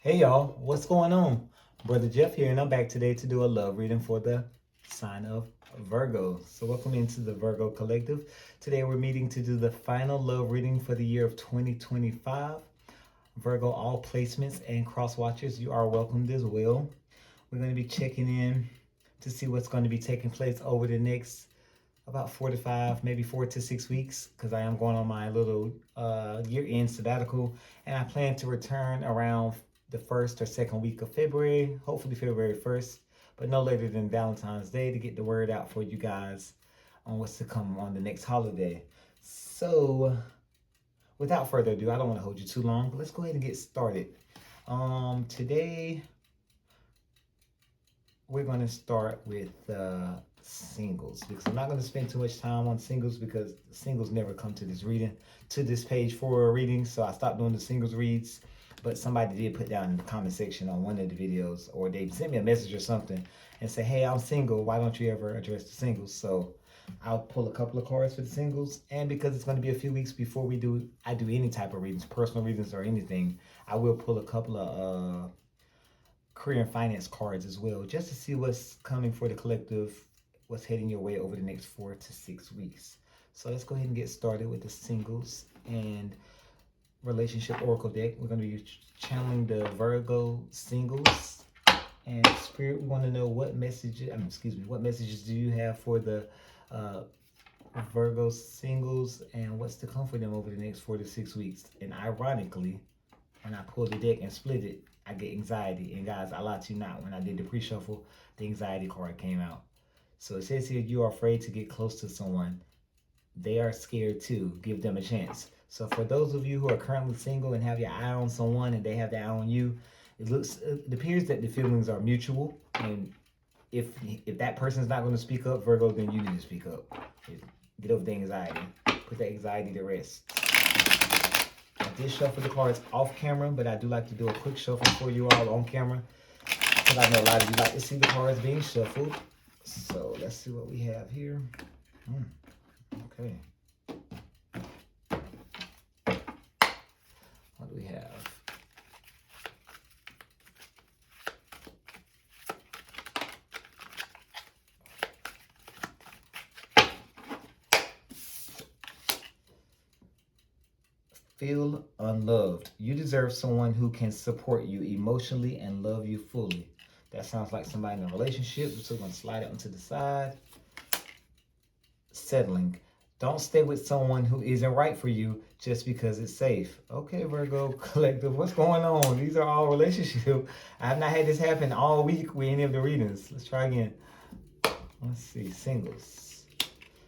Hey y'all, what's going on? Brother Jeff here, and I'm back today to do a love reading for the sign of Virgo. So, welcome into the Virgo Collective. Today, we're meeting to do the final love reading for the year of 2025. Virgo, all placements and cross watchers, you are welcomed as well. We're going to be checking in to see what's going to be taking place over the next about 45, maybe 4 to 6 weeks, because I am going on my little year-end sabbatical, and I plan to return around the first or second week of February, hopefully February 1st, but no later than Valentine's Day to get the word out for you guys on what's to come on the next holiday. So, without further ado, I don't want to hold you too long, but let's go ahead and get started. Today we're going to start with singles, because I'm not going to spend too much time on singles because singles never come to this page for a reading. So I stopped doing the singles reads, but somebody did put down in the comment section on one of the videos, or they sent me a message or something and say, hey, I'm single, why don't you ever address the singles? So I'll pull a couple of cards for the singles, and because it's going to be a few weeks before I do any type of readings, personal readings or anything, I will pull a couple of career and finance cards as well, just to see what's coming for the collective, what's heading your way over the next 4 to 6 weeks. So let's go ahead and get started with the singles and relationship oracle deck. We're going to be channeling the Virgo singles, and Spirit, we want to know what messages do you have for the Virgo singles, and what's to come for them over the next 4 to 6 weeks. And ironically, when I pull the deck and split it, I get anxiety. And guys, I lie to you not, when I did the pre-shuffle, the anxiety card came out. So it says here, you are afraid to get close to someone. They are scared too. Give them a chance. So for those of you who are currently single and have your eye on someone and they have their eye on you, it appears that the feelings are mutual. And if that person's not going to speak up, Virgo, then you need to speak up. Get over the anxiety. Put that anxiety to rest. I did shuffle the cards off camera, but I do like to do a quick shuffle for you all on camera, because I know a lot of you like to see the cards being shuffled. So let's see what we have here. Okay. What do we have? Feel unloved. You deserve someone who can support you emotionally and love you fully. That sounds like somebody in a relationship. So we're going to slide it onto the side. Settling. Don't stay with someone who isn't right for you just because it's safe. Okay, Virgo Collective, what's going on? These are all relationships. I have not had this happen all week with any of the readings. Let's try again. Let's see. Singles.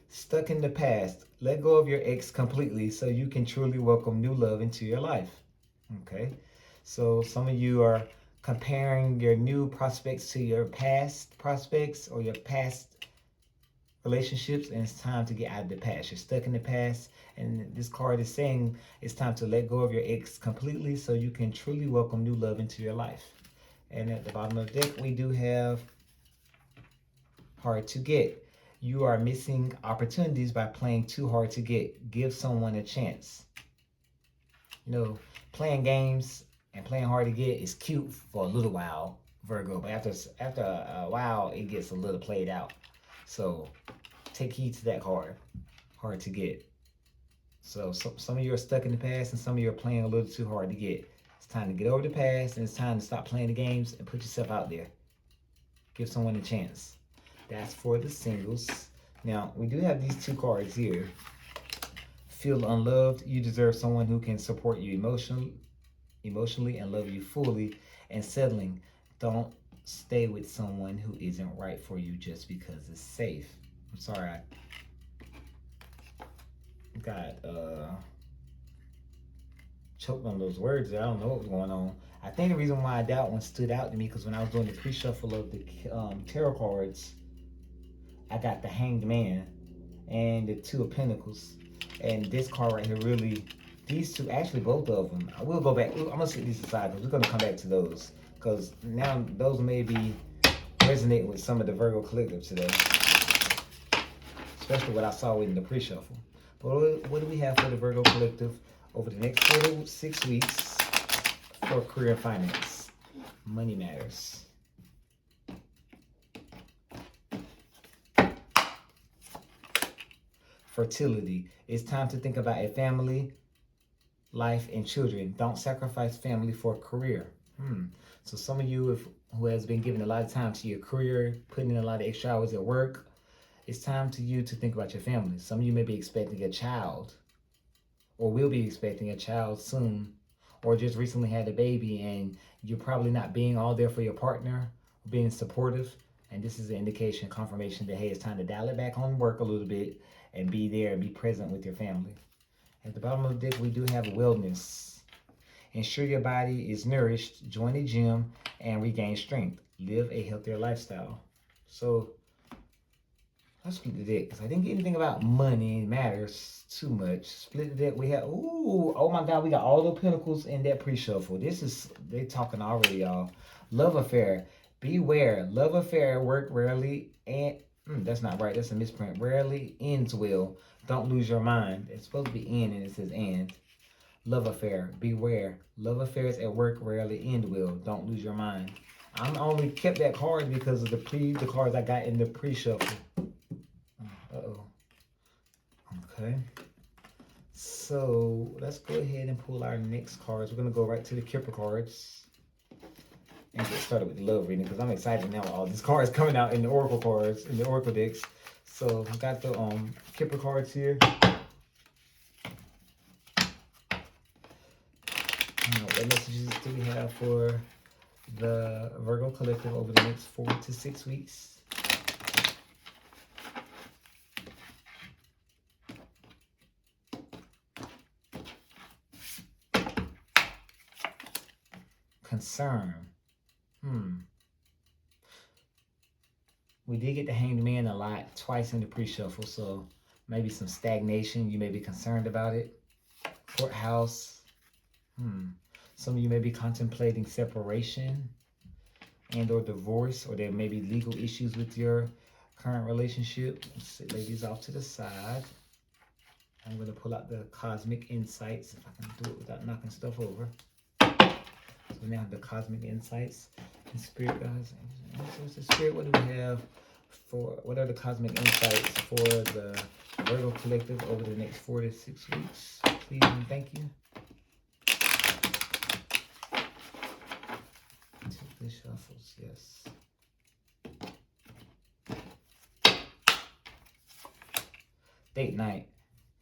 Stuck in the past. Let go of your ex completely so you can truly welcome new love into your life. Okay. So some of you are comparing your new prospects to your past prospects or your past relationships, and it's time to get out of the past. You're stuck in the past, and this card is saying it's time to let go of your ex completely so you can truly welcome new love into your life. And at the bottom of the deck, we do have hard to get. You are missing opportunities by playing too hard to get. Give someone a chance. You know, playing games and playing hard to get is cute for a little while, Virgo, but after a while, it gets a little played out. So take heed to that card. Hard to get. So some of you are stuck in the past, and some of you are playing a little too hard to get. It's time to get over the past, and it's time to stop playing the games and put yourself out there. Give someone a chance. That's for the singles. Now, we do have these two cards here. Feel unloved. You deserve someone who can support you emotionally and love you fully. And settling. Don't stay with someone who isn't right for you just because it's safe. I'm sorry, I got choked on those words. I don't know what was going on. I think the reason why that one stood out to me, because when I was doing the pre-shuffle of the tarot cards, I got the Hanged Man and the Two of Pentacles. And this card right here really, these two, actually both of them, I will go back. I'm going to set these aside because we're going to come back to those. Because now those may be resonating with some of the Virgo Collective today. Especially what I saw in the pre-shuffle. But what do we have for the Virgo Collective over the next 4 to 6 weeks for career and finance? Money matters. Fertility. It's time to think about a family, life, and children. Don't sacrifice family for a career. So some of you who has been giving a lot of time to your career, putting in a lot of extra hours at work, it's time to you to think about your family. Some of you may be expecting a child or will be expecting a child soon, or just recently had a baby and you're probably not being all there for your partner, being supportive. And this is an indication, confirmation that, hey, it's time to dial it back on work a little bit and be there and be present with your family. At the bottom of the deck, we do have wellness. Ensure your body is nourished, join a gym, and regain strength. Live a healthier lifestyle. So let's split the deck because I didn't get anything about money matters too much. Split the deck. We have, ooh, oh my God, we got all the pentacles in that pre-shuffle. They talking already, y'all. Love affair. Beware. Love affair work rarely and that's not right. That's a misprint. Rarely ends well. Don't lose your mind. It's supposed to be in and it says and. Love affair. Beware. Love affairs at work rarely end well. Don't lose your mind. I only kept that card because of the cards I got in the pre-shuffle. Uh-oh. Okay. So let's go ahead and pull our next cards. We're going to go right to the Kipper cards and get started with the love reading because I'm excited now with all these cards coming out in the Oracle cards, in the Oracle decks. So I got the Kipper cards here. What messages do we have for the Virgo collective over the next 4 to 6 weeks? Concern. We did get the Hanged Man a lot, twice in the pre-shuffle, so maybe some stagnation. You may be concerned about it. Courthouse. Some of you may be contemplating separation and or divorce, or there may be legal issues with your current relationship. Let's lay these off to the side. I'm going to pull out the Cosmic Insights, if I can do it without knocking stuff over. So we now have the Cosmic Insights. And Spirit, guys, Spirit, what do we have for, what are the Cosmic Insights for the Virgo collective over the next 4 to 6 weeks? Please and thank you. The shuffles, yes. Date night.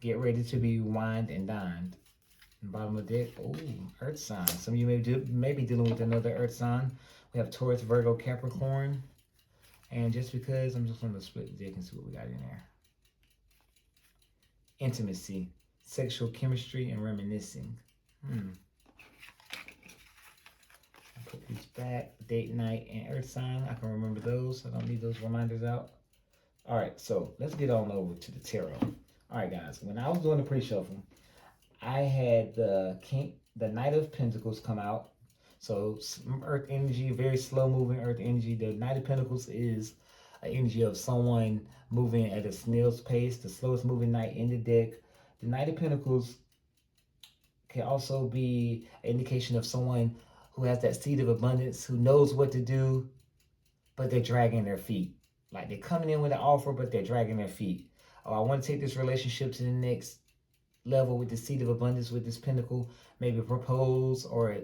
Get ready to be wined and dined. Bottom of the deck, ooh, Earth sign. Some of you may be dealing with another Earth sign. We have Taurus, Virgo, Capricorn. And just because, I'm just going to split the deck and see what we got in there. Intimacy, sexual chemistry, and reminiscing. Put these back. Date night and Earth sign. I can remember those. I don't need those reminders out. All right, so let's get on over to the tarot. All right, guys. When I was doing the pre-shuffle, I had the Knight of Pentacles come out. So Earth energy, very slow moving Earth energy. The Knight of Pentacles is an energy of someone moving at a snail's pace, the slowest moving knight in the deck. The Knight of Pentacles can also be an indication of someone who has that seed of abundance, who knows what to do, but they're dragging their feet. Like they're coming in with an offer, but they're dragging their feet. Oh, I want to take this relationship to the next level with the seed of abundance with this pentacle, maybe propose or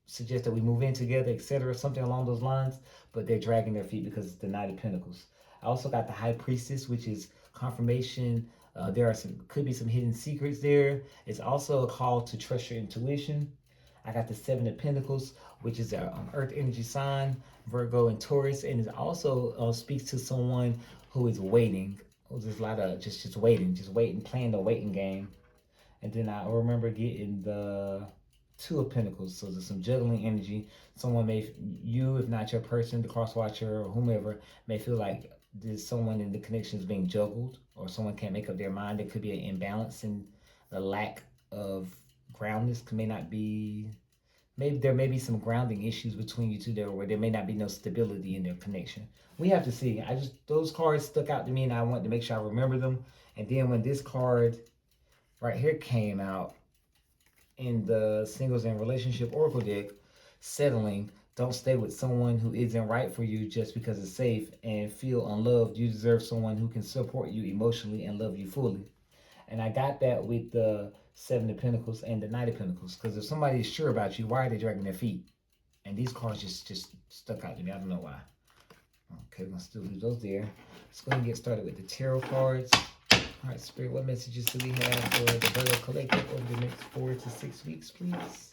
suggest that we move in together, etc., something along those lines, but they're dragging their feet because it's the Knight of Pentacles. I also got the High Priestess, which is confirmation. There are could be some hidden secrets there. It's also a call to trust your intuition. I got the Seven of Pentacles, which is an Earth energy sign, Virgo and Taurus, and it also speaks to someone who is waiting. There's a lot of just waiting, playing the waiting game. And then I remember getting the Two of Pentacles. So there's some juggling energy. Someone you, if not your person, the cross watcher or whomever, may feel like there's someone in the connection is being juggled, or someone can't make up their mind. There could be an imbalance in the lack of groundness. Maybe there may be some grounding issues between you two there, where there may not be no stability in their connection. We have to see. Those cards stuck out to me, and I wanted to make sure I remember them. And then when this card right here came out in the Singles and Relationship Oracle deck, settling, Don't stay with someone who isn't right for you just because it's safe and feel unloved. You deserve someone who can support you emotionally and love you fully. And I got that with the Seven of Pentacles and the Knight of Pentacles. Because if somebody is sure about you, why are they dragging their feet? And these cards just stuck out to me. I don't know why. Okay, we're going to still leave those there. Let's go ahead and get started with the tarot cards. All right, Spirit, what messages do we have for the Virgo collective over the next 4 to 6 weeks, please?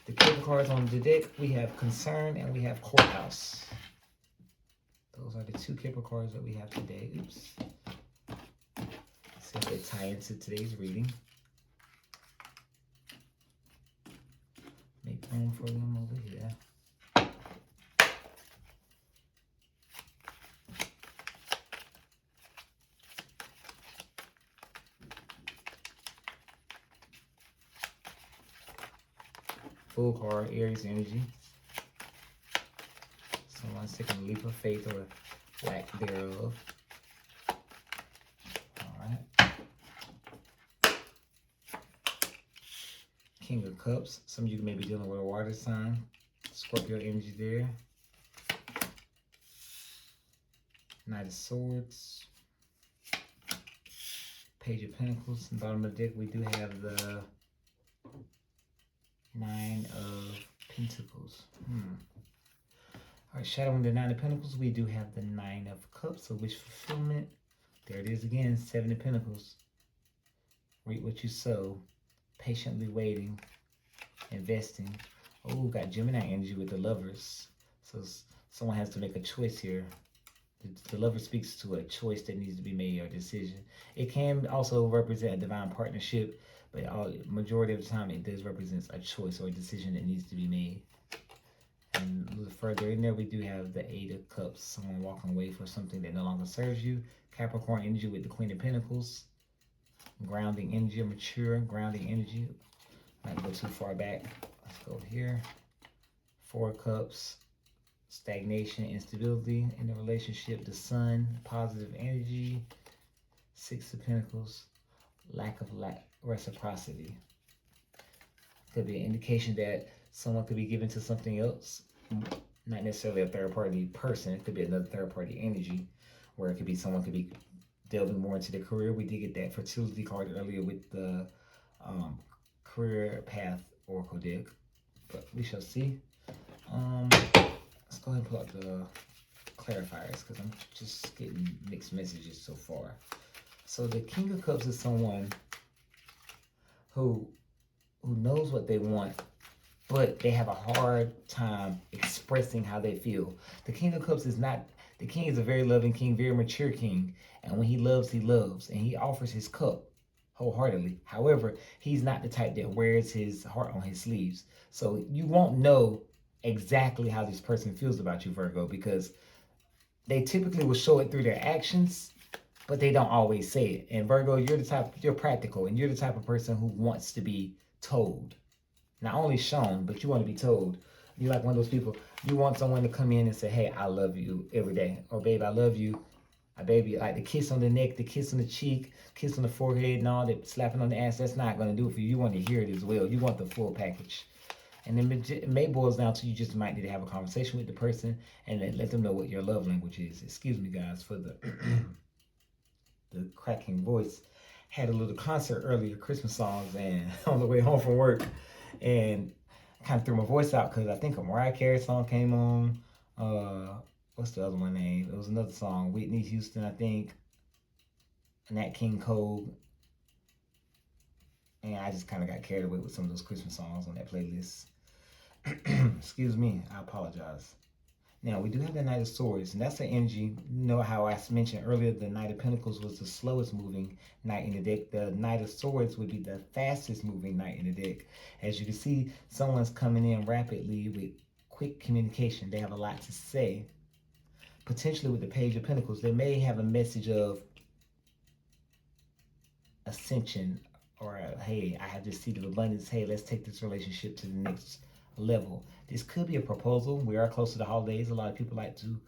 The tarot cards on the deck, we have Concern and we have Courthouse. Those are the two Kipper cards that we have today. Oops. See if they tie into today's reading. Make room for them over here. Full card, Aries energy. Someone's taking a leap of faith or lack thereof. Alright. King of Cups. Some of you may be dealing with a water sign. Scorpio energy there. Knight of Swords. Page of Pentacles. In the bottom of the deck, we do have the Nine of Pentacles. Alright, shadowing the Nine of Pentacles, we do have the Nine of Cups, so wish fulfillment. There it is again, Seven of Pentacles. Reap what you sow. Patiently waiting. Investing. Oh, got Gemini energy with the Lovers. So someone has to make a choice here. The Lover speaks to a choice that needs to be made or a decision. It can also represent a divine partnership, but majority of the time it does represent a choice or a decision that needs to be made. And a little further in there, we do have the Eight of Cups. Someone walking away for something that no longer serves you. Capricorn energy with the Queen of Pentacles. Grounding energy, mature grounding energy. Not go too far back. Let's go here. Four of Cups. Stagnation, instability in the relationship. The Sun, positive energy. Six of Pentacles. Lack of reciprocity. Could be an indication that someone could be given to something else. Not necessarily a third party person. It could be another third party energy. Where it could be someone could be delving more into their career. We did get that fertility card earlier with the career path oracle deck. But we shall see. Let's go ahead and pull out the clarifiers because I'm just getting mixed messages so far. So the King of Cups is someone who knows what they want, but they have a hard time expressing how they feel. The King of Cups is not, the king is a very loving king, very mature king. And when he loves, and he offers his cup wholeheartedly. However, he's not the type that wears his heart on his sleeves. So you won't know exactly how this person feels about you, Virgo, because they typically will show it through their actions, but they don't always say it. And Virgo, you're practical, and you're the type of person who wants to be told. Not only shown, but you want to be told. You're like one of those people, you want someone to come in and say, hey, I love you every day. Or babe, I love you. Baby, like the kiss on the neck, the kiss on the cheek, kiss on the forehead, and all that slapping on the ass, that's not going to do it for you. You want to hear it as well. You want the full package. And then it may boils down to you just might need to have a conversation with the person and then let them know what your love language is. Excuse me, guys, for the the cracking voice. Had a little concert earlier, Christmas songs, and on the way home from work, and kind of threw my voice out because I think a Mariah Carey song came on. What's the other one name? It was another song, Whitney Houston, I think, Nat King Cole. And I just kind of got carried away with some of those Christmas songs on that playlist. Excuse me, I apologize. Now, we do have the Knight of Swords, and that's the energy. You know how I mentioned earlier, the Knight of Pentacles was the slowest moving knight in the deck. The Knight of Swords would be the fastest moving knight in the deck. As you can see, someone's coming in rapidly with quick communication. They have a lot to say. Potentially with the Page of Pentacles, they may have a message of ascension, or hey, I have this seed of abundance. Hey, let's take this relationship to the next level. This could be a proposal. We are close to the holidays. A lot of people like to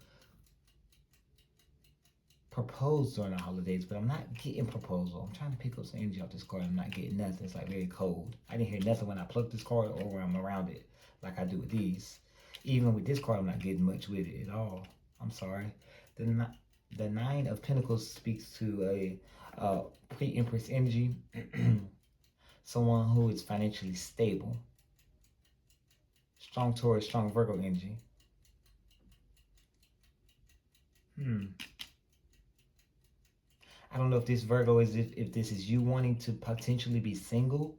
propose during the holidays, but I'm not getting proposal. I'm trying to pick up some energy off this card. I'm not getting nothing. It's like very cold. I didn't hear nothing when I plucked this card or when I'm around it, like I do with these. Even with this card, I'm not getting much with it at all. I'm sorry. The Nine of Pentacles speaks to a pre-Empress energy, someone who is financially stable. Strong Taurus, strong Virgo energy. I don't know if this Virgo is if this is you wanting to potentially be single,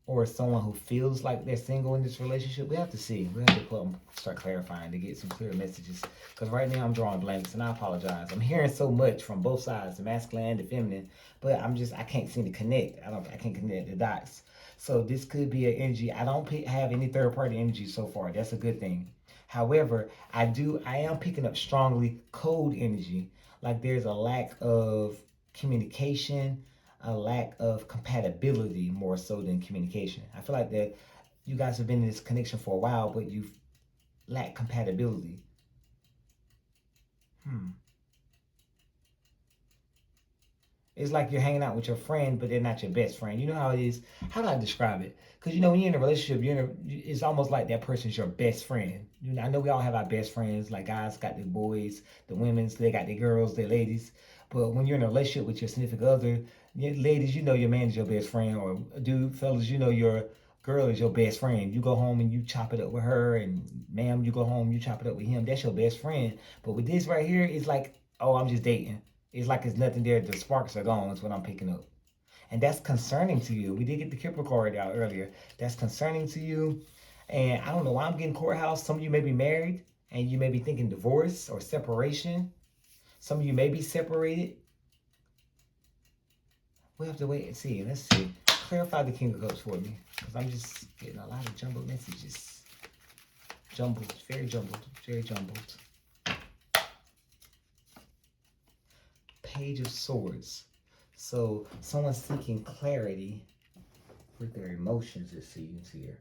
or someone who feels like they're single in this relationship. We have to see. We have to start clarifying to get some clear messages. Because right now I'm drawing blanks, and I apologize. I'm hearing so much from both sides, the masculine and the feminine, but I can't seem to connect. I can't connect the dots. So this could be an energy. I don't have any third party energy so far. That's a good thing. However, I am picking up strongly cold energy. Like there's a lack of communication, a lack of compatibility more so than communication. I feel like that you guys have been in this connection for a while, but you've lacked compatibility. It's like you're hanging out with your friend, but they're not your best friend. You know how it is? How do I describe it? Because, when you're in a relationship, it's almost like that person's your best friend. I know we all have our best friends. Like guys got their boys, the women's, they got their girls, their ladies. But when you're in a relationship with your significant other, ladies, your man is your best friend. Or dude, fellas, your girl is your best friend. You go home and you chop it up with her. And ma'am, you go home, you chop it up with him. That's your best friend. But with this right here, it's like, oh, I'm just dating. It's like it's nothing there. The sparks are gone. That's what I'm picking up. And that's concerning to you. We did get the Kipper card out earlier. That's concerning to you. And I don't know why I'm getting courthouse. Some of you may be married and you may be thinking divorce or separation. Some of you may be separated. We'll have to wait and see. Let's see. Clarify the King of Cups for me. Because I'm just getting a lot of jumbled messages. Jumbled. Very jumbled. Very jumbled. Page of Swords. So someone's seeking clarity with their emotions, it seems here.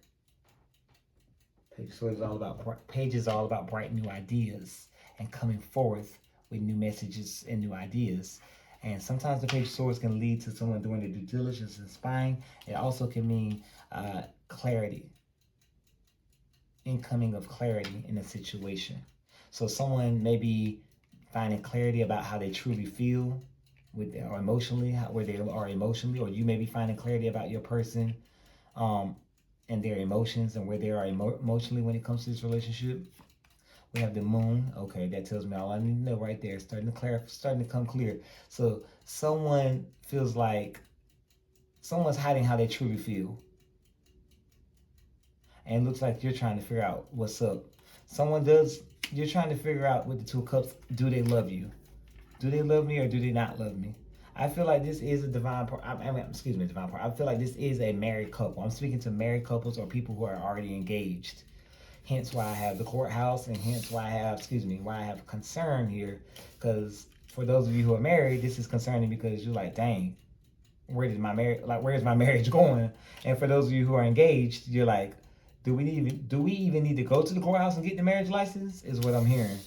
Page of Swords is all about bright new ideas and coming forth with new messages and new ideas. And sometimes the Page of Swords can lead to someone doing their due diligence and spying. It also can mean clarity, incoming of clarity in a situation. So someone may be finding clarity about how they truly feel or emotionally, where they are emotionally, or you may be finding clarity about your person and their emotions and where they are emotionally when it comes to this relationship. We have the Moon. Okay, that tells me all I need to know right there. Starting to come clear. So someone feels like someone's hiding how they truly feel. And it looks like you're trying to figure out what's up. You're trying to figure out with the Two of Cups, do they love you? Do they love me or do they not love me? I feel like this is a divine part. Divine part. I feel like this is a married couple. I'm speaking to married couples or people who are already engaged. Hence why I have the courthouse, and hence why I have concern here. Because for those of you who are married, this is concerning because you're like, dang, where's my marriage going? And for those of you who are engaged, you're like, do we even need to go to the courthouse and get the marriage license? Is what I'm hearing.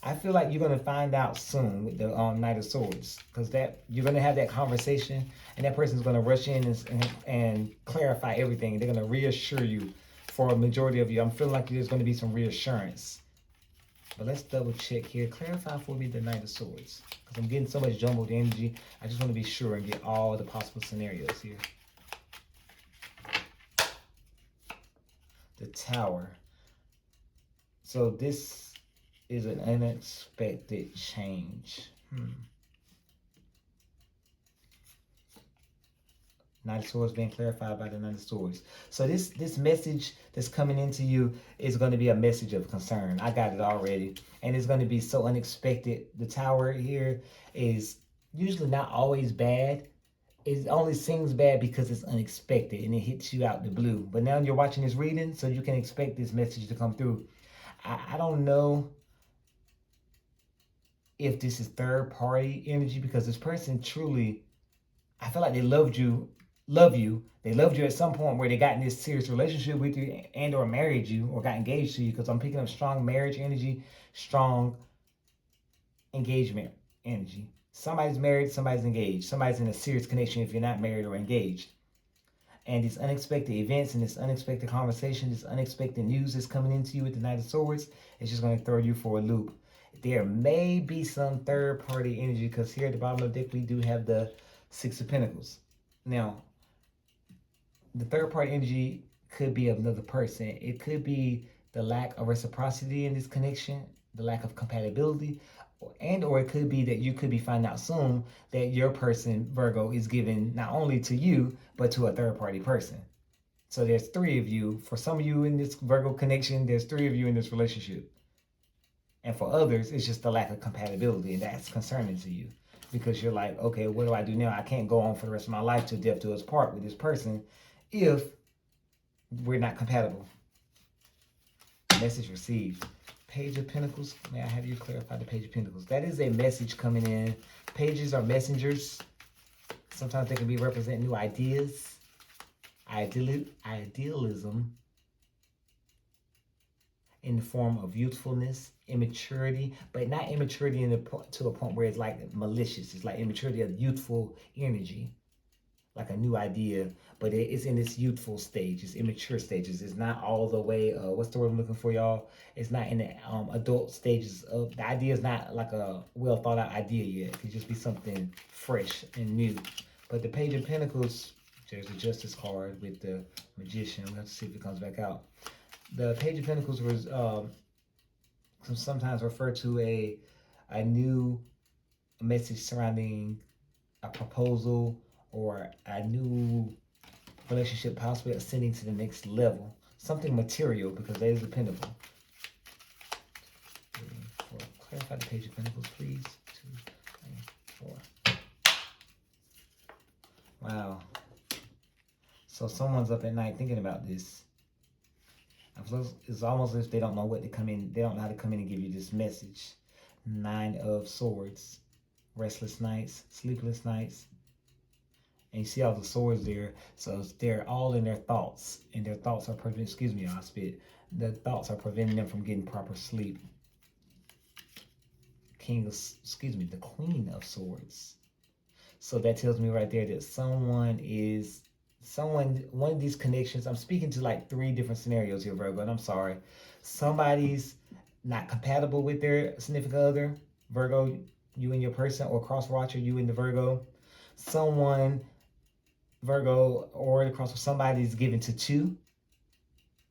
I feel like you're going to find out soon with the Knight of Swords, because you're going to have that conversation, and that person's going to rush in and clarify everything. They're going to reassure you. For a majority of you, I'm feeling like there's going to be some reassurance. But let's double check here. Clarify for me the Knight of Swords, because I'm getting so much jumbled energy. I just want to be sure and get all the possible scenarios here. The Tower. So this is an unexpected change. Knight of Swords being clarified by the Knight of Swords. So this message that's coming into you is going to be a message of concern. I got it already. And it's going to be so unexpected. The Tower here is usually not always bad. It only seems bad because it's unexpected and it hits you out the blue. But now you're watching this reading, so you can expect this message to come through. I don't know if this is third party energy, because this person truly, I feel like they loved you love you. They loved you at some point where they got in this serious relationship with you and or married you or got engaged to you, because I'm picking up strong marriage energy, strong engagement energy. Somebody's married, somebody's engaged, somebody's in a serious connection if you're not married or engaged. And these unexpected events and this unexpected conversation, this unexpected news that's coming into you with the Knight of Swords, it's just going to throw you for a loop. There may be some third party energy, because here at the bottom of the deck we do have the Six of Pentacles. Now, the third party energy could be another person. It could be the lack of reciprocity in this connection, the lack of compatibility, and or it could be that you could be finding out soon that your person, Virgo, is given not only to you, but to a third party person. So there's three of you. For some of you in this Virgo connection, there's three of you in this relationship. And for others, it's just the lack of compatibility, and that's concerning to you. Because you're like, okay, what do I do now? I can't go on for the rest of my life till death do us part with this person if we're not compatible. Message received. Page of Pentacles. May I have you clarify the Page of Pentacles? That is a message coming in. Pages are messengers. Sometimes they can be representing new ideas, idealism in the form of youthfulness, immaturity, but not immaturity to a point where it's like malicious. It's like immaturity of youthful energy, like a new idea, but it's in its youthful stage, it's immature stages. It's not all the way, what's the word I'm looking for, y'all? It's not in the adult stages of, the idea is not like a well thought out idea yet. It could just be something fresh and new. But the Page of Pentacles, there's the Justice card with the Magician. We'll have to see if it comes back out. The Page of Pentacles was sometimes referred to a new message surrounding a proposal or a new relationship possibly ascending to the next level. Something material, because that is a pentacle. Clarify the Page of Pentacles, please. 2, 3, 4. Wow. So someone's up at night thinking about this. It's almost as if they don't know what to come in. They don't know how to come in and give you this message. 9 of Swords. Restless nights, sleepless nights. And you see all the swords there. So they're all in their thoughts. And their thoughts are preventing, excuse me, I spit. The thoughts are preventing them from getting proper sleep. The Queen of Swords. So that tells me right there that one of these connections, I'm speaking to like 3 different scenarios here, Virgo, and I'm sorry. Somebody's not compatible with their significant other, Virgo, you and your person, or cross-watcher, you and the Virgo. Someone, Virgo, or the cross, somebody's given to 2,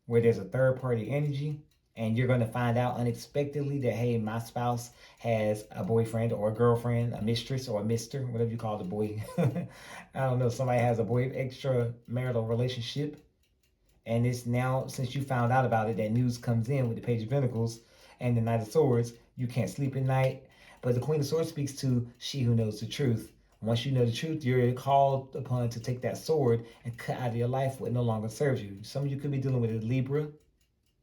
where there's a third-party energy, and you're going to find out unexpectedly that, hey, my spouse has a boyfriend or a girlfriend, a mistress or a mister, whatever you call the boy. I don't know, somebody has a extramarital relationship. And it's now, since you found out about it, that news comes in with the Page of Pentacles and the Knight of Swords. You can't sleep at night. But the Queen of Swords speaks to she who knows the truth. Once you know the truth, you're called upon to take that sword and cut out of your life what no longer serves you. Some of you could be dealing with a Libra.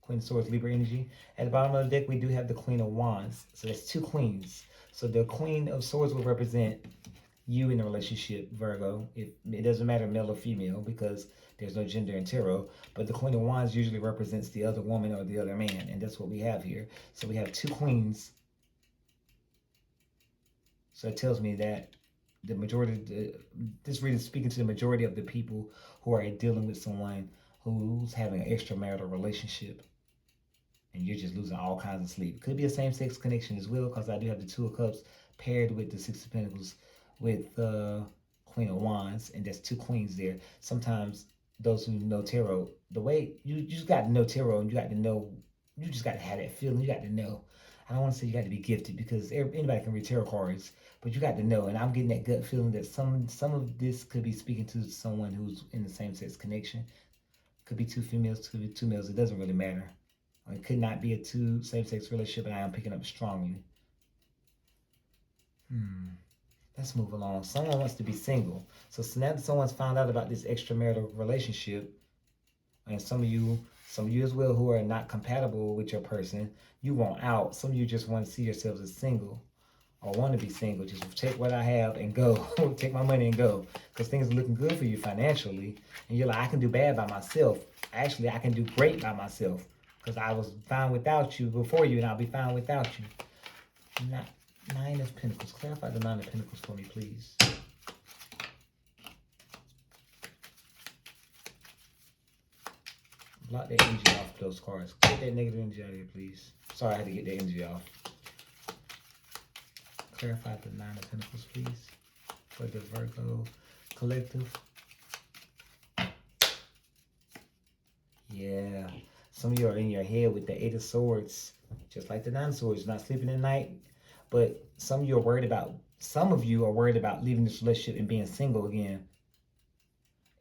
Queen of Swords, Libra energy. At the bottom of the deck, we do have the Queen of Wands. So that's 2 queens. So the Queen of Swords will represent you in a relationship, Virgo. It doesn't matter male or female, because there's no gender in tarot. But the Queen of Wands usually represents the other woman or the other man. And that's what we have here. So we have 2 queens. So it tells me that the majority, this reading is speaking to the majority of the people who are dealing with someone who's having an extramarital relationship. And you're just losing all kinds of sleep. Could be a same-sex connection as well, because I do have the 2 of Cups paired with the 6 of Pentacles with the Queen of Wands, and there's 2 queens there. Sometimes those who know tarot, the way you just got to know tarot, and you got to know, you just got to have that feeling. You got to know. I don't want to say you got to be gifted, because anybody can read tarot cards, but you got to know. And I'm getting that gut feeling that some of this could be speaking to someone who's in the same-sex connection. Could be 2 females, could be 2 males. It doesn't really matter. It could not be a 2 same-sex relationship, and I am picking up strongly. Let's move along. Someone wants to be single. So now that someone's found out about this extramarital relationship, and some of you as well who are not compatible with your person, you want out. Some of you just want to see yourselves as single. or want to be single, just take what I have and go. Take my money and go. Because things are looking good for you financially. And you're like, I can do bad by myself. Actually, I can do great by myself. Because I was fine without you before you, and I'll be fine without you. Nine of Pentacles. Clarify the Nine of Pentacles for me, please. Block that energy off those cards. Get that negative energy out of here, please. Sorry, I had to get that energy off. Clarify the Nine of Pentacles, please, for the Virgo collective. Yeah. Some of you are in your head with the Eight of Swords. Just like the Nine of Swords. Not sleeping at night. But some of you are worried about leaving this relationship and being single again.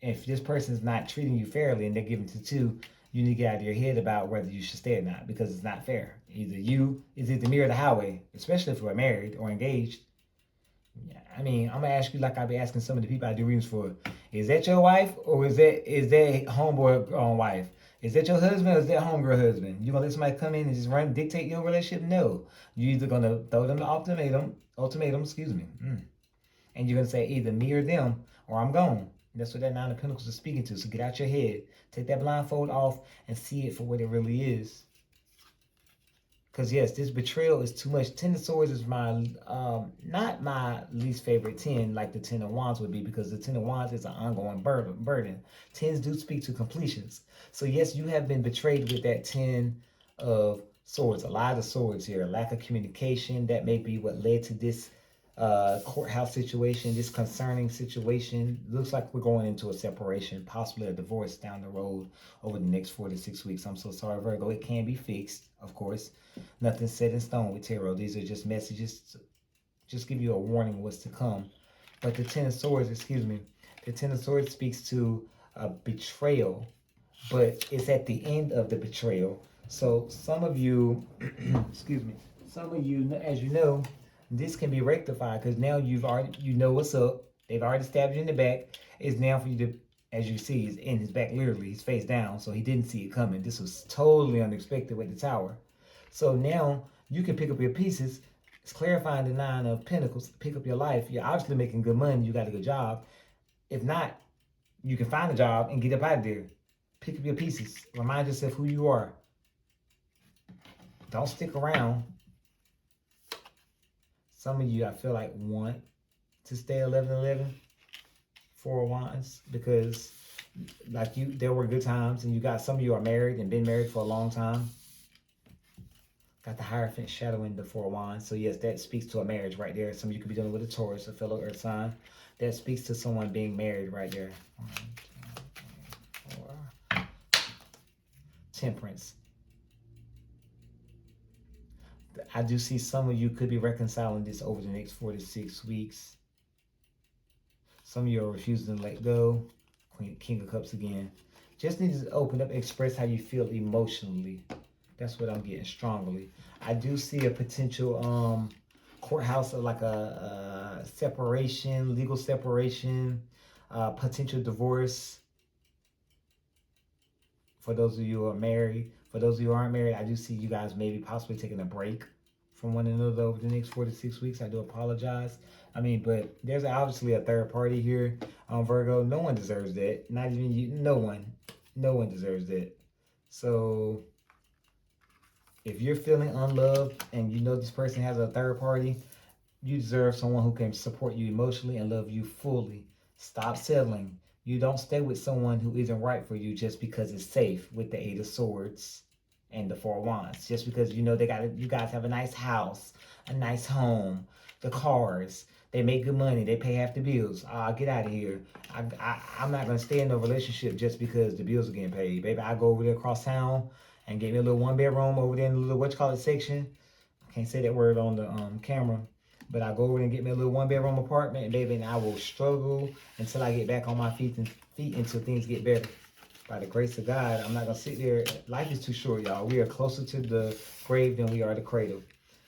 And if this person is not treating you fairly and they're giving to two, you need to get out of your head about whether you should stay or not, because it's not fair. It's either me or the highway, especially if we're married or engaged. I mean, I'm gonna ask you like I be asking some of the people I do readings for. Is that your wife, or is that homeboy wife? Is that your husband, or is that homegirl husband? You gonna let somebody come in and just dictate your relationship? No. You either gonna throw them the ultimatum, and you're gonna say either me or them, or I'm gone. That's what that Nine of Pentacles is speaking to. So get out your head, take that blindfold off, and see it for what it really is. Because yes, this betrayal is too much. Ten of Swords is my, not my least favorite 10, like the Ten of Wands would be, because the Ten of Wands is an ongoing burden. Tens do speak to completions. So yes, you have been betrayed with that Ten of Swords. A lot of swords here. Lack of communication. That may be what led to this courthouse situation, this concerning situation. Looks like we're going into a separation, possibly a divorce down the road over the next 4 to 6 weeks. I'm so sorry, Virgo. It can be fixed, of course. Nothing's set in stone with tarot. These are just messages to just give you a warning what's to come. But the Ten of Swords, the Ten of Swords speaks to a betrayal, but it's at the end of the betrayal. So some of you, some of you, as you know, this can be rectified, because now you know what's up. They've already stabbed you in the back. It's now for you to, as you see, he's in his back, literally, he's face down, so he didn't see it coming. This was totally unexpected with the Tower. So now you can pick up your pieces. It's clarifying the Nine of Pentacles. Pick up your life. You're obviously making good money. You got a good job. If not, you can find a job and get up out of there. Pick up your pieces. Remind yourself who you are. Don't stick around. Some of you, I feel like, want to stay 11-11, Four of Wands, because like there were good times, and you got some of you are married and been married for a long time. Got the Hierophant shadowing the Four of Wands. So yes, that speaks to a marriage right there. Some of you could be dealing with a Taurus, a fellow earth sign. That speaks to someone being married right there. 1, 2, 3, 4. Temperance. I do see some of you could be reconciling this over the next 4 to 6 weeks. Some of you are refusing to let go. King of Cups again. Just need to open up, express how you feel emotionally. That's what I'm getting strongly. I do see a potential courthouse, like a separation, legal separation, potential divorce. For those of you who are married. For those of you who aren't married, I do see you guys maybe possibly taking a break from one another over the next 4 to 6 weeks. I do apologize. I mean, but there's obviously a third party here on Virgo. No one deserves that. Not even you. No one. No one deserves that. So if you're feeling unloved and you know this person has a third party, you deserve someone who can support you emotionally and love you fully. Stop settling. You don't stay with someone who isn't right for you just because it's safe, with the Eight of Swords and the Four of Wands. Just because you know you guys have a nice house, a nice home, the cars, they make good money, they pay half the bills. Get out of here. I'm not gonna stay in a relationship just because the bills are getting paid. Baby, I go over there across town and get me a little 1-bedroom over there in the little section. I can't say that word on the camera. But I go over and get me a little 1-bedroom apartment, and baby, and I will struggle until I get back on my feet until things get better. By the grace of God, I'm not going to sit there. Life is too short, y'all. We are closer to the grave than we are the cradle.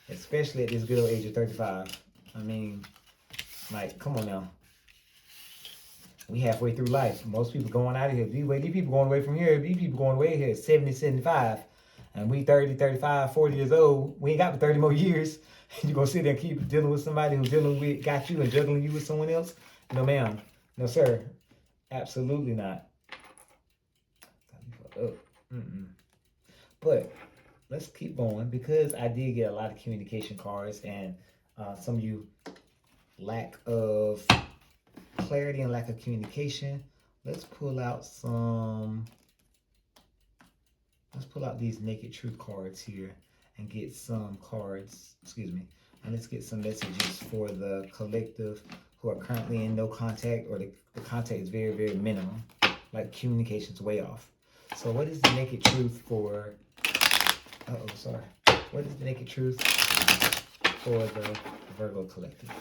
Especially at this good old age of 35. I mean, like, come on now. We halfway through life. Most people going out of here. These people going away from here. These people going away here 70, 75. And we 30, 35, 40 years old. We ain't got but 30 more years. You gonna sit there and keep dealing with somebody who's got you and juggling you with someone else? No, ma'am. No, sir. Absolutely not. Oh, but let's keep going because I did get a lot of communication cards, and some of you lack of clarity and lack of communication. Let's pull out some. Let's pull out these naked truth cards here and get some cards. Excuse me. And let's get some messages for the collective who are currently in no contact, or the contact is very, very minimum. Like communication's way off. So what is the naked truth for? Sorry. What is the naked truth for the Virgo collective?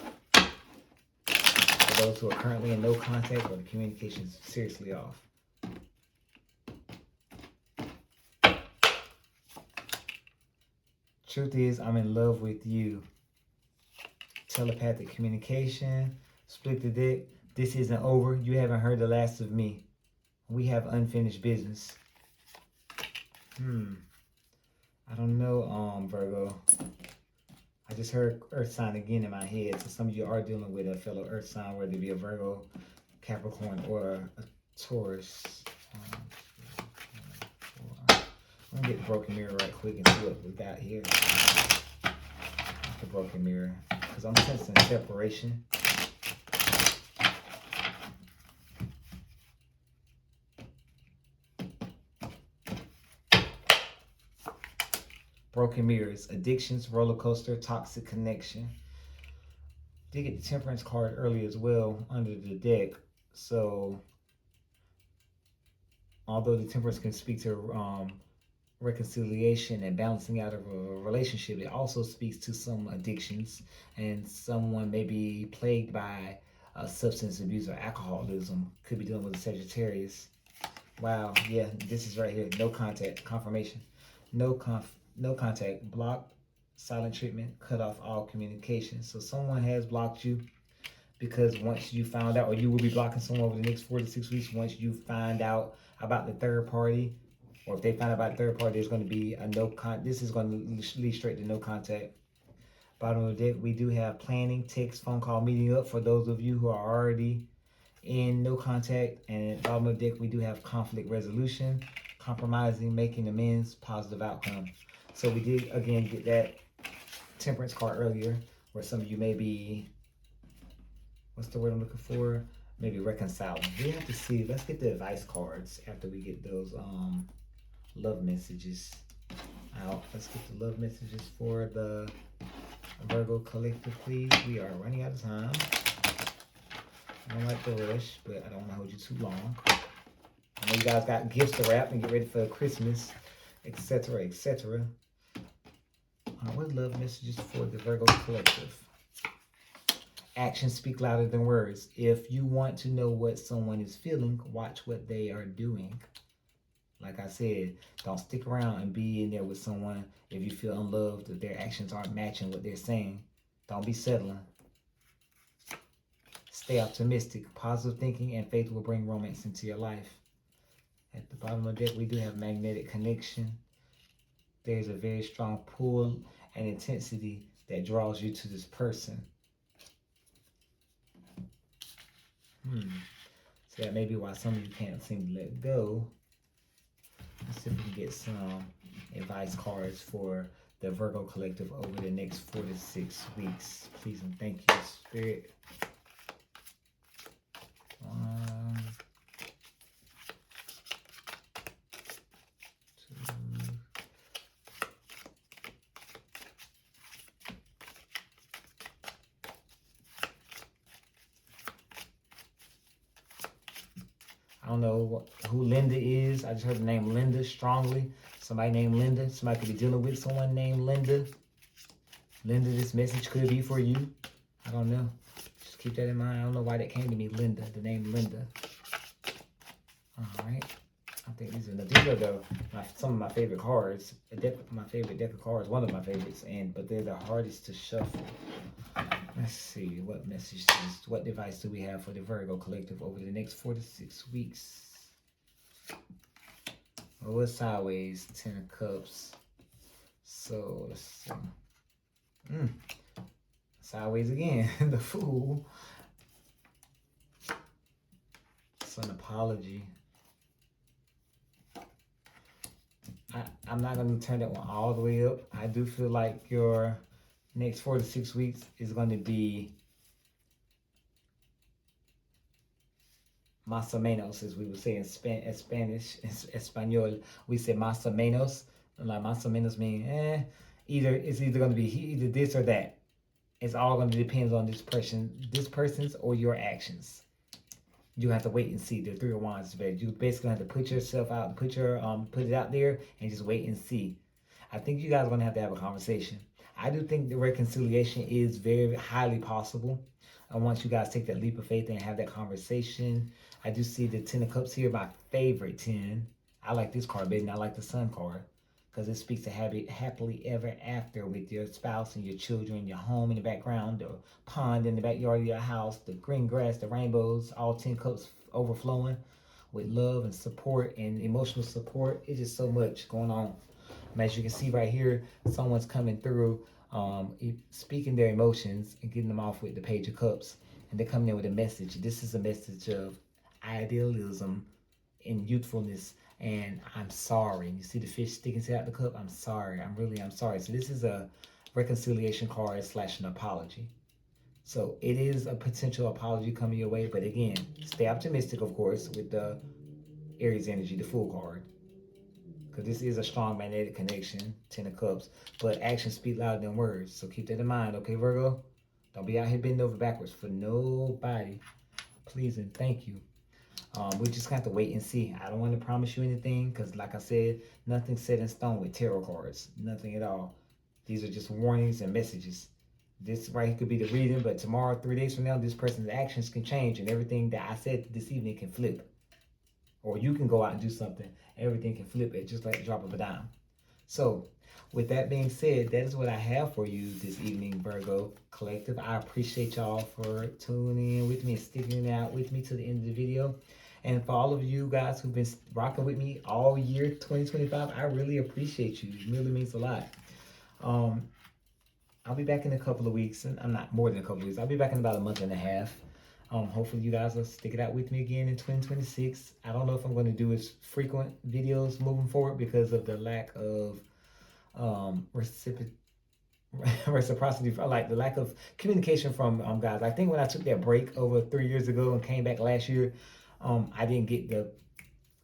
For those who are currently in no contact or the communication is seriously off. Truth is, I'm in love with you. Telepathic communication. Split the deck. This isn't over. You haven't heard the last of me. We have unfinished business. I don't know, Virgo. I just heard Earth sign again in my head. So some of you are dealing with a fellow Earth sign, whether it be a Virgo, Capricorn, or a Taurus. I'm gonna get the broken mirror right quick and see what we got here. The broken mirror, because I'm sensing separation. Broken mirrors, addictions, roller coaster, toxic connection. Did get the Temperance card earlier as well under the deck. So, although the Temperance can speak to reconciliation and balancing out of a relationship, it also speaks to some addictions, and someone may be plagued by substance abuse or alcoholism. Could be dealing with a Sagittarius. Wow, yeah, this is right here. No contact, confirmation. No contact, block, silent treatment, cut off all communication. So someone has blocked you because once you found out, or you will be blocking someone over the next 4 to 6 weeks, once you find out about the third party, or if they find out about the third party, there's going to be a this is going to lead straight to no contact. Bottom of the deck, we do have planning, text, phone call, meeting up for those of you who are already in no contact. And at bottom of the deck, we do have conflict resolution, compromising, making amends, positive outcome. So we did, again, get that Temperance card earlier, where some of you may be, what's the word I'm looking for? Maybe reconciling. We have to see, let's get the advice cards after we get those love messages out. Let's get the love messages for the Virgo collective, please. We are running out of time. I don't like the rush, but I don't want to hold you too long. I know you guys got gifts to wrap and get ready for Christmas, etc., etc. What love messages for the Virgo collective? Actions speak louder than words. If you want to know what someone is feeling, watch what they are doing. Like I said, don't stick around and be in there with someone if you feel unloved, if their actions aren't matching what they're saying. Don't be settling. Stay optimistic. Positive thinking and faith will bring romance into your life. At the bottom of the deck, we do have magnetic connection. There's a very strong pull and intensity that draws you to this person. So that may be why some of you can't seem to let go. Let's see if we can get some advice cards for the Virgo collective over the next 4 to 6 weeks. Please and thank you, Spirit. I don't know who Linda is. I just heard the name Linda strongly. Somebody named Linda. Somebody could be dealing with someone named Linda. Linda, this message could be for you. I don't know. Just keep that in mind. I don't know why that came to me, Linda. The name Linda. All right. I think these are some of my favorite cards. My favorite deck of cards. One of my favorites. But they're the hardest to shuffle. Let's see, what messages, what advice do we have for the Virgo collective over the next 4 to 6 weeks? Oh, it's sideways, 10 of Cups. So, let's see. Sideways again. The Fool. It's an apology. I'm not going to turn that one all the way up. I do feel like your next 4 to 6 weeks is going to be más o menos, as we would say in Spanish, Espanol. We say más o menos. Like más o menos mean, it's either going to be either this or that. It's all going to depend on this person's or your actions. You have to wait and see. The Three of Wands is better. You basically have to put yourself out, put it out there, and just wait and see. I think you guys are gonna have to have a conversation. I do think the reconciliation is very highly possible. I want you guys to take that leap of faith and have that conversation. I do see the Ten of Cups here, my favorite 10. I like this card better than I like the Sun card because it speaks to happily ever after with your spouse and your children, your home in the background, the pond in the backyard of your house, the green grass, the rainbows, all 10 cups overflowing with love and support and emotional support. It's just so much going on. As you can see right here, someone's coming through, speaking their emotions and getting them off with the Page of Cups. And they're coming in with a message. This is a message of idealism and youthfulness. And I'm sorry. And you see the fish sticking out the cup? I'm sorry. I'm sorry. So this is a reconciliation card / an apology. So it is a potential apology coming your way. But again, stay optimistic, of course, with the Aries energy, the Fool card. Because this is a strong magnetic connection, 10 of Cups. But actions speak louder than words. So keep that in mind, okay, Virgo? Don't be out here bending over backwards for nobody. Please and thank you. We just have to wait and see. I don't want to promise you anything because, like I said, nothing's set in stone with tarot cards. Nothing at all. These are just warnings and messages. This right here could be the reading, but tomorrow, 3 days from now, this person's actions can change and everything that I said this evening can flip. Or you can go out and do something. Everything can flip it just like the drop of a dime. So, with that being said, that is what I have for you this evening, Virgo Collective. I appreciate y'all for tuning in with me and sticking out with me to the end of the video. And for all of you guys who've been rocking with me all year 2025, I really appreciate you. It really means a lot. I'll be back in a couple of weeks, and I'm not more than a couple of weeks. I'll be back in about a month and a half. Hopefully you guys will stick it out with me again in 2026. I don't know if I'm going to do as frequent videos moving forward because of the lack of reciprocity, like the lack of communication from guys. I think when I took that break over 3 years ago and came back last year, I didn't get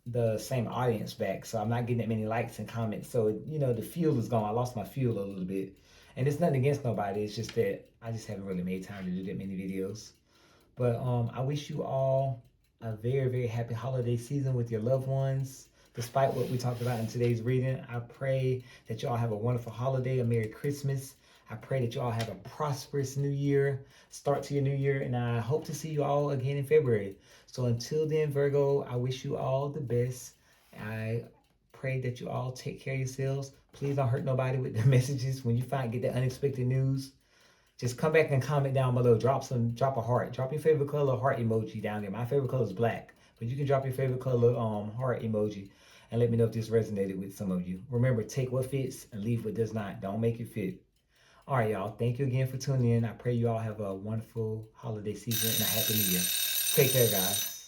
the same audience back, so I'm not getting that many likes and comments. So the fuel is gone. I lost my fuel a little bit, and it's nothing against nobody. It's just that I just haven't really made time to do that many videos. But I wish you all a very, very happy holiday season with your loved ones. Despite what we talked about in today's reading, I pray that you all have a wonderful holiday, a Merry Christmas. I pray that you all have a prosperous new year, start to your new year, and I hope to see you all again in February. So until then, Virgo, I wish you all the best. I pray that you all take care of yourselves. Please don't hurt nobody with the messages. When you get that unexpected news, just come back and comment down below. Drop a heart. Drop your favorite color heart emoji down there. My favorite color is black, but you can drop your favorite color heart emoji and let me know if this resonated with some of you. Remember, take what fits and leave what does not. Don't make it fit. All right, y'all. Thank you again for tuning in. I pray you all have a wonderful holiday season and a happy new year. Take care, guys.